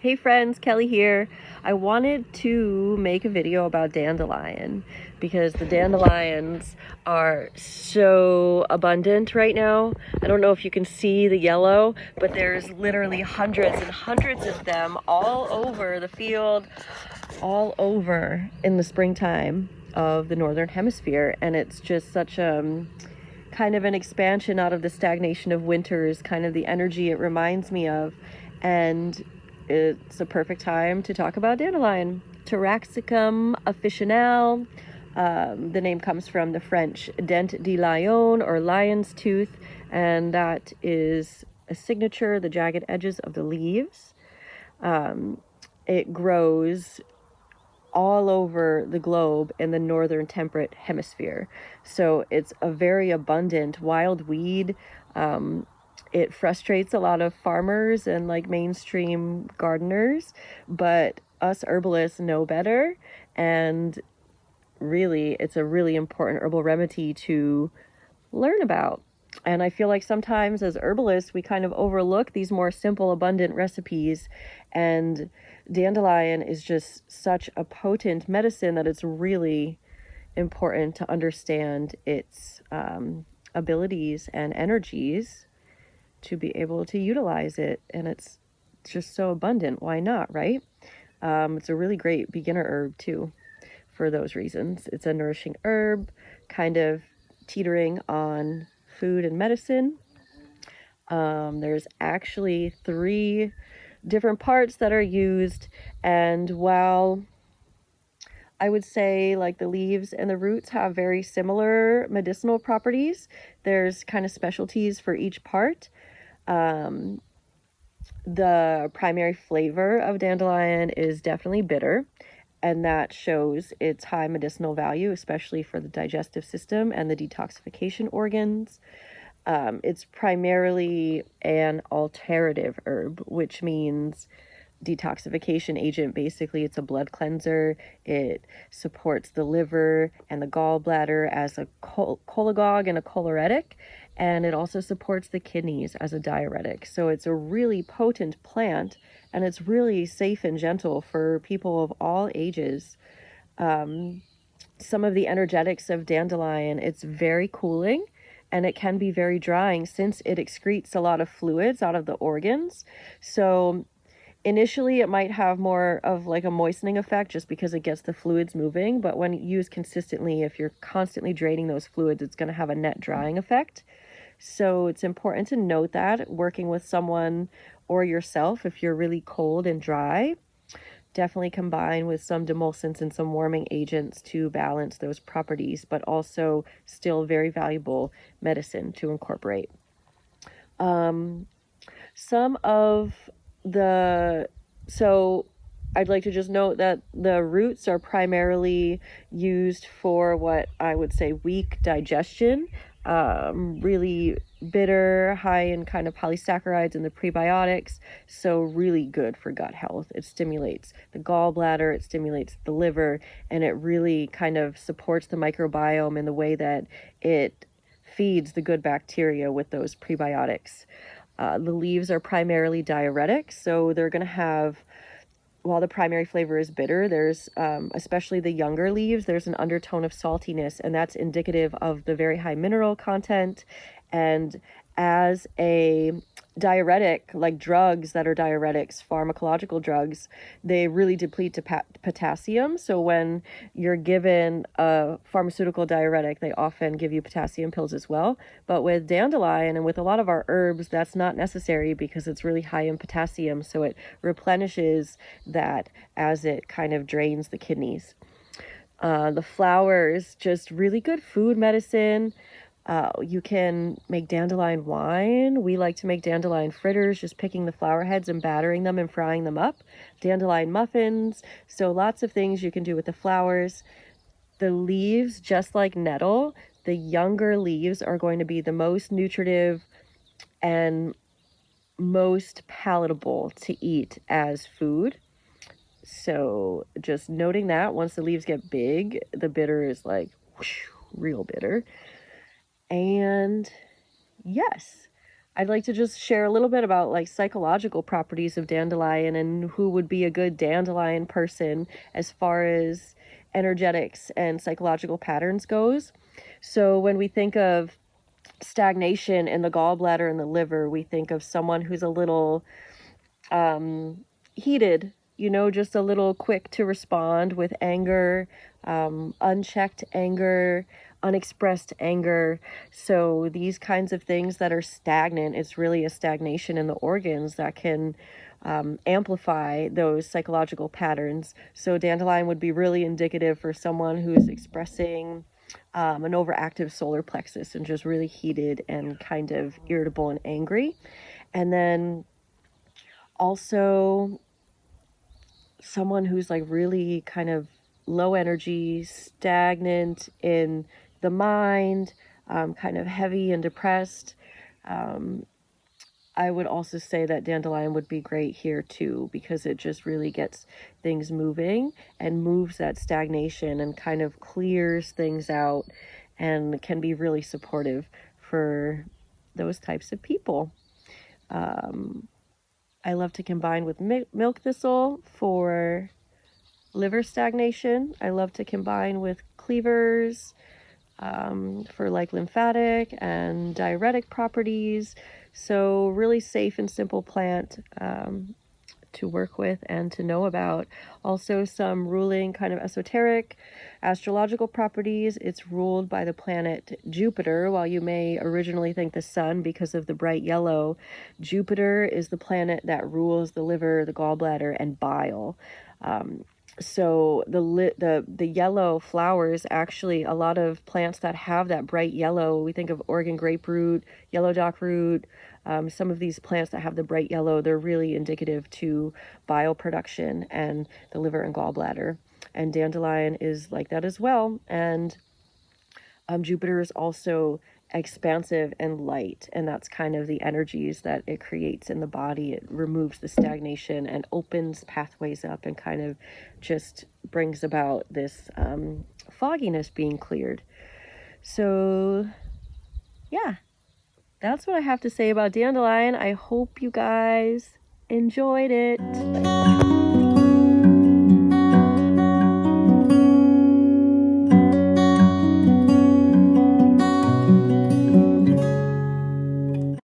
Hey friends, Kelly here. I wanted to make a video about dandelion because the dandelions are so abundant right now. I don't know if you can see the yellow, but there's literally hundreds and hundreds of them all over the field, all over in the springtime of the northern hemisphere. And it's just such a kind of an expansion out of the stagnation of winters, kind of the energy it reminds me of. And it's a perfect time to talk about dandelion. Taraxacum officinale. The name comes from the French dent de lion, or lion's tooth, and that is a signature, the jagged edges of the leaves. It grows all over the globe in the northern temperate hemisphere. So it's a very abundant wild weed. It frustrates a lot of farmers and like mainstream gardeners, but us herbalists know better. And really, it's a really important herbal remedy to learn about. And I feel like sometimes as herbalists, we kind of overlook these more simple, abundant recipes. And dandelion is just such a potent medicine that it's really important to understand its abilities and energies to be able to utilize it. And it's just so abundant. Why not, right? It's a really great beginner herb too, for those reasons. It's a nourishing herb, kind of teetering on food and medicine. There's actually 3 different parts that are used, and while I would say like the leaves and the roots have very similar medicinal properties, there's kind of specialties for each part. The primary flavor of dandelion is definitely bitter, and that shows its high medicinal value, especially for the digestive system and the detoxification organs. It's primarily an alterative herb, which means detoxification agent. Basically, it's a blood cleanser. It supports the liver and the gallbladder as a cholagogue and a choleretic, and it also supports the kidneys as a diuretic. So it's a really potent plant, and it's really safe and gentle for people of all ages. Some of the energetics of dandelion, it's very cooling, and it can be very drying since it excretes a lot of fluids out of the organs. So initially it might have more of like a moistening effect just because it gets the fluids moving, but when used consistently, if you're constantly draining those fluids, it's going to have a net drying effect. So it's important to note that working with someone or yourself, if you're really cold and dry, definitely combine with some demulcents and some warming agents to balance those properties, but also still very valuable medicine to incorporate. Some of the, so I'd like to just note that the roots are primarily used for what I would say weak digestion, really bitter, high in kind of polysaccharides and the prebiotics, so really good for gut health. It stimulates the gallbladder, it stimulates the liver, and it really kind of supports the microbiome in the way that it feeds the good bacteria with those prebiotics. The leaves are primarily diuretics, so they're going to have, while the primary flavor is bitter, there's, especially the younger leaves, there's an undertone of saltiness, and that's indicative of the very high mineral content. And as a diuretic, like drugs that are diuretics, pharmacological drugs, they really deplete potassium. So when you're given a pharmaceutical diuretic, they often give you potassium pills as well. But with dandelion and with a lot of our herbs, that's not necessary because it's really high in potassium. So it replenishes that as it kind of drains the kidneys. The flowers, just really good food medicine. You can make dandelion wine. We like to make dandelion fritters, just picking the flower heads and battering them and frying them up. Dandelion muffins. So lots of things you can do with the flowers. The leaves, just like nettle, the younger leaves are going to be the most nutritive and most palatable to eat as food. So just noting that once the leaves get big, the bitter is like whoosh, real bitter. And yes, I'd like to just share a little bit about like psychological properties of dandelion and who would be a good dandelion person as far as energetics and psychological patterns goes. So when we think of stagnation in the gallbladder and the liver, we think of someone who's a little heated, just a little quick to respond with anger, unchecked anger, unexpressed anger. So these kinds of things that are stagnant, it's really a stagnation in the organs that can amplify those psychological patterns. So dandelion would be really indicative for someone who is expressing an overactive solar plexus and just really heated and kind of irritable and angry. And then also someone who's like really kind of low energy, stagnant in the mind, kind of heavy and depressed. I would also say that dandelion would be great here too, because it just really gets things moving and moves that stagnation and kind of clears things out and can be really supportive for those types of people. I love to combine with milk thistle for liver stagnation. I love to combine with cleavers for like lymphatic and diuretic properties. So really safe and simple plant to work with and to know about. Also some ruling kind of esoteric astrological properties. It's ruled by the planet Jupiter. While you may originally think the sun because of the bright yellow, Jupiter is the planet that rules the liver, the gallbladder, and bile. So the yellow flowers, actually a lot of plants that have that bright yellow, we think of Oregon grapefruit, yellow dockroot, some of these plants that have the bright yellow, they're really indicative to bile production and the liver and gallbladder. And dandelion is like that as well. And Jupiter is also expansive and light, and that's kind of the energies that it creates in the body. It removes the stagnation and opens pathways up and kind of just brings about this fogginess being cleared. So yeah, that's what I have to say about dandelion. I hope you guys enjoyed it.